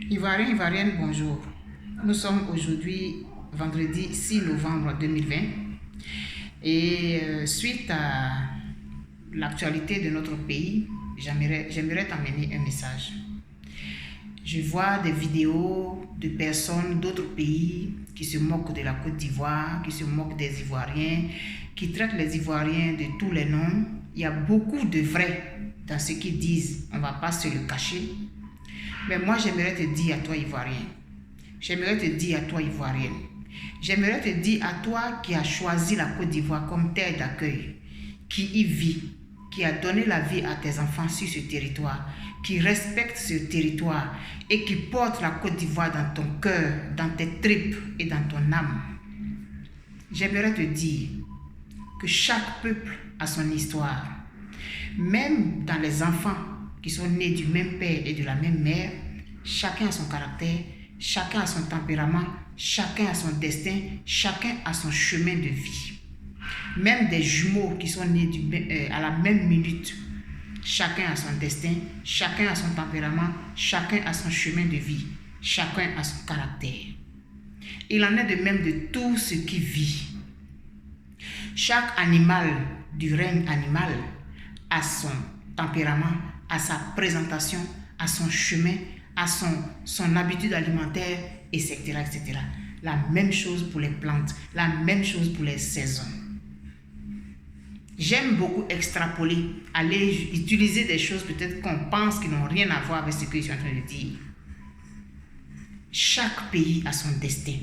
Ivoiriens, Ivoiriennes, bonjour. Nous sommes aujourd'hui vendredi 6 novembre 2020 et suite à l'actualité de notre pays, j'aimerais t'emmener un message. Je vois des vidéos de personnes d'autres pays qui se moquent de la Côte d'Ivoire, qui se moquent des Ivoiriens, qui traitent les Ivoiriens de tous les noms. Il y a beaucoup de vrai dans ce qu'ils disent, on ne va pas se le cacher. Mais moi, j'aimerais te dire à toi, Ivoirien, j'aimerais te dire à toi, Ivoirienne, j'aimerais te dire à toi qui as choisi la Côte d'Ivoire comme terre d'accueil, qui y vit, qui a donné la vie à tes enfants sur ce territoire, qui respecte ce territoire et qui porte la Côte d'Ivoire dans ton cœur, dans tes tripes et dans ton âme. J'aimerais te dire que chaque peuple a son histoire. Même dans les enfants qui sont nés du même père et de la même mère, chacun a son caractère, chacun a son tempérament, chacun a son destin, chacun a son chemin de vie. Même des jumeaux qui sont nés à la même minute, chacun a son destin, chacun a son tempérament, chacun a son chemin de vie, chacun a son caractère. Il en est de même de tout ce qui vit. Chaque animal du règne animal a son tempérament, à sa présentation, à son chemin, à son habitude alimentaire, etc., etc. La même chose pour les plantes, la même chose pour les saisons. J'aime beaucoup extrapoler, aller utiliser des choses peut-être qu'on pense qui n'ont rien à voir avec ce que je suis en train de dire. Chaque pays a son destin.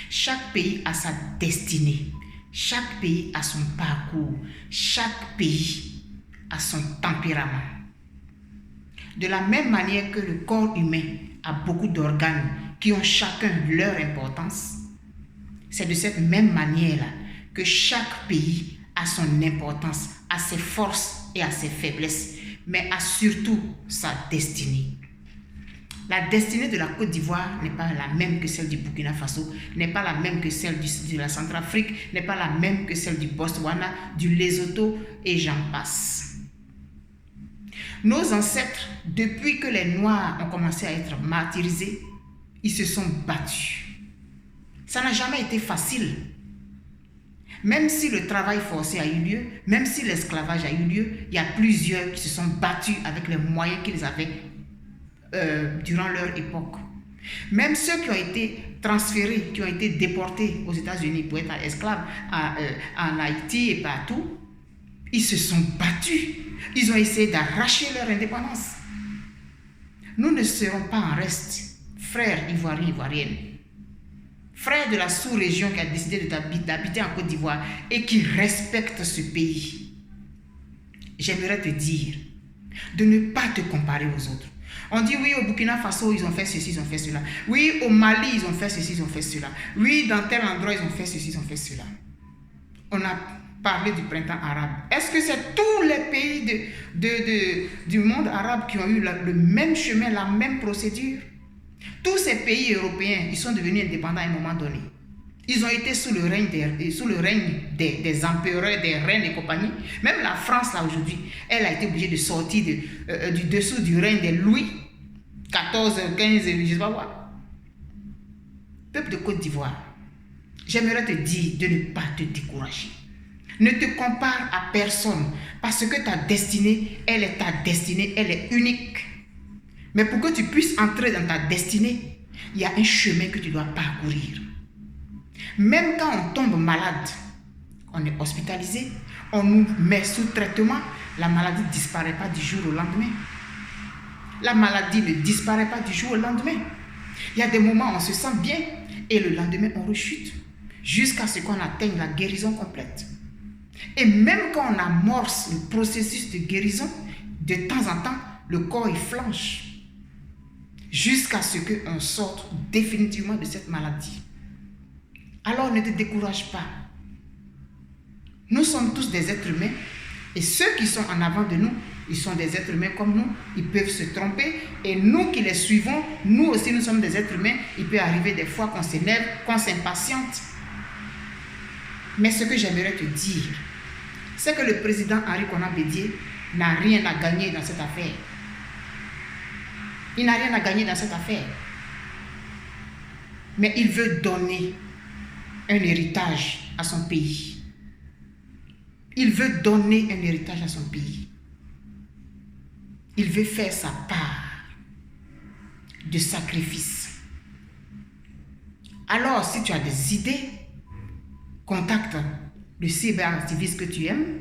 Chaque pays a sa destinée. Chaque pays a son parcours. Chaque pays a son tempérament. De la même manière que le corps humain a beaucoup d'organes qui ont chacun leur importance, c'est de cette même manière-là que chaque pays a son importance, a ses forces et a ses faiblesses, mais a surtout sa destinée. La destinée de la Côte d'Ivoire n'est pas la même que celle du Burkina Faso, n'est pas la même que celle de la Centrafrique, n'est pas la même que celle du Botswana, du Lesotho et j'en passe. Nos ancêtres, depuis que les Noirs ont commencé à être martyrisés, ils se sont battus. Ça n'a jamais été facile. Même si le travail forcé a eu lieu, même si l'esclavage a eu lieu, il y a plusieurs qui se sont battus avec les moyens qu'ils avaient durant leur époque. Même ceux qui ont été transférés, qui ont été déportés aux États-Unis pour être esclaves, en Haïti et partout, ils se sont battus. Ils ont essayé d'arracher leur indépendance. Nous ne serons pas en reste, frères ivoiriens, ivoiriennes, frères de la sous-région qui a décidé d'habiter en Côte d'Ivoire et qui respecte ce pays. J'aimerais te dire de ne pas te comparer aux autres. On dit oui, au Burkina Faso, ils ont fait ceci, ils ont fait cela. Oui, au Mali, ils ont fait ceci, ils ont fait cela. Oui, dans tel endroit, ils ont fait ceci, ils ont fait cela. On a parlé du printemps arabe. Est-ce que c'est tous les pays du monde arabe qui ont eu le même chemin, la même procédure? Tous ces pays européens, ils sont devenus indépendants à un moment donné. Ils ont été sous le règne des empereurs, des reines et compagnie. Même la France, là, aujourd'hui, elle a été obligée de sortir du dessous du règne des Louis XIV, XV, je ne sais pas quoi. Peuple de Côte d'Ivoire, j'aimerais te dire de ne pas te décourager. Ne te compare à personne parce que ta destinée, elle est ta destinée, elle est unique. Mais pour que tu puisses entrer dans ta destinée, il y a un chemin que tu dois parcourir. Même quand on tombe malade, on est hospitalisé, on nous met sous traitement, la maladie ne disparaît pas du jour au lendemain. La maladie ne disparaît pas du jour au lendemain. Il y a des moments où on se sent bien et le lendemain on rechute jusqu'à ce qu'on atteigne la guérison complète. Et même quand on amorce le processus de guérison, de temps en temps, le corps il flanche jusqu'à ce qu'on sorte définitivement de cette maladie. Alors ne te décourage pas. Nous sommes tous des êtres humains et ceux qui sont en avant de nous, ils sont des êtres humains comme nous, ils peuvent se tromper et nous qui les suivons, nous aussi nous sommes des êtres humains, il peut arriver des fois qu'on s'énerve, qu'on s'impatiente. Mais ce que j'aimerais te dire, c'est que le président Henri Konan Bédié n'a rien à gagner dans cette affaire. Il n'a rien à gagner dans cette affaire. mais il veut donner un héritage à son pays. Il veut donner un héritage à son pays. Il veut faire sa part de sacrifice. Alors, si tu as des idées, contacte le cyberactiviste que tu aimes,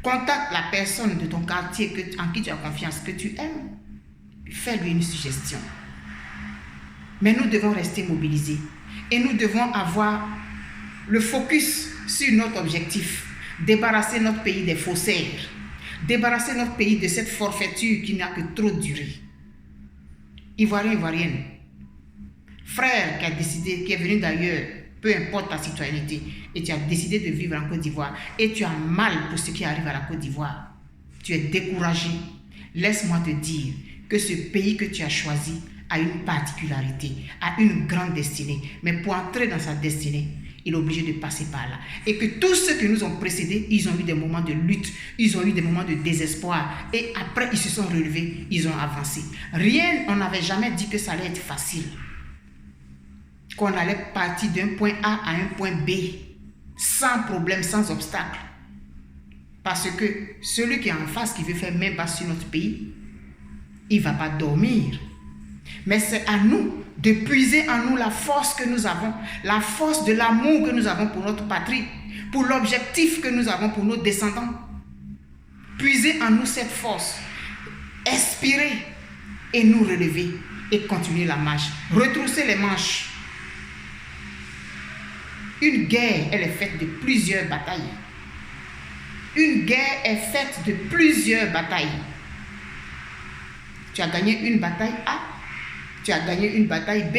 contacte la personne de ton quartier en qui tu as confiance, que tu aimes, fais-lui une suggestion. Mais nous devons rester mobilisés et nous devons avoir le focus sur notre objectif, débarrasser notre pays des faussaires, débarrasser notre pays de cette forfaiture qui n'a que trop duré. Ivoirien, Ivoirienne, frère qui a décidé, qui est venu d'ailleurs, peu importe ta citoyenneté, et tu as décidé de vivre en Côte d'Ivoire, et tu as mal pour ce qui arrive à la Côte d'Ivoire, tu es découragé. Laisse-moi te dire que ce pays que tu as choisi a une particularité, a une grande destinée. Mais pour entrer dans sa destinée, il est obligé de passer par là. Et que tous ceux qui nous ont précédés, ils ont eu des moments de lutte, ils ont eu des moments de désespoir. Et après, ils se sont relevés, ils ont avancé. Rien, on n'avait jamais dit que ça allait être facile. Qu'on allait partir d'un point A à un point B, sans problème, sans obstacle. Parce que celui qui est en face, qui veut faire main basse sur notre pays, il ne va pas dormir. Mais c'est à nous de puiser en nous la force que nous avons, la force de l'amour que nous avons pour notre patrie, pour l'objectif que nous avons pour nos descendants. Puiser en nous cette force, expirer et nous relever et continuer la marche. Retrousser les manches. Une guerre, elle est faite de plusieurs batailles. Une guerre est faite de plusieurs batailles. Tu as gagné une bataille A, tu as gagné une bataille B,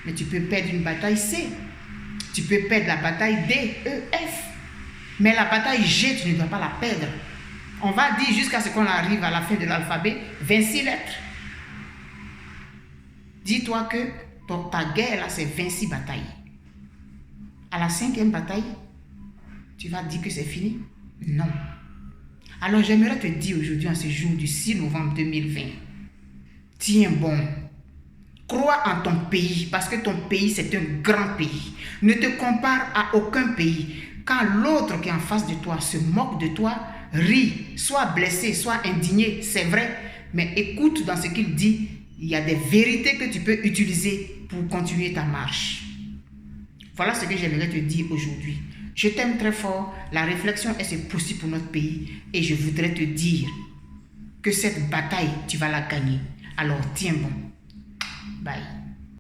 mais tu peux perdre une bataille C. Tu peux perdre la bataille D, E, F. Mais la bataille G, tu ne dois pas la perdre. On va dire jusqu'à ce qu'on arrive à la fin de l'alphabet, 26 lettres. Dis-toi que ta guerre, là, c'est 26 batailles. À la 5e bataille, tu vas dire que c'est fini? Non. Alors j'aimerais te dire aujourd'hui, en ce jour du 6 novembre 2020, tiens bon. Crois en ton pays, parce que ton pays, c'est un grand pays. Ne te compare à aucun pays. Quand l'autre qui est en face de toi se moque de toi, rit, soit blessé, soit indigné, c'est vrai. Mais écoute dans ce qu'il dit, il y a des vérités que tu peux utiliser pour continuer ta marche. Voilà ce que j'aimerais te dire aujourd'hui. Je t'aime très fort. La réflexion est se poursuit pour notre pays. Et je voudrais te dire que cette bataille, tu vas la gagner. Alors tiens bon. Bye.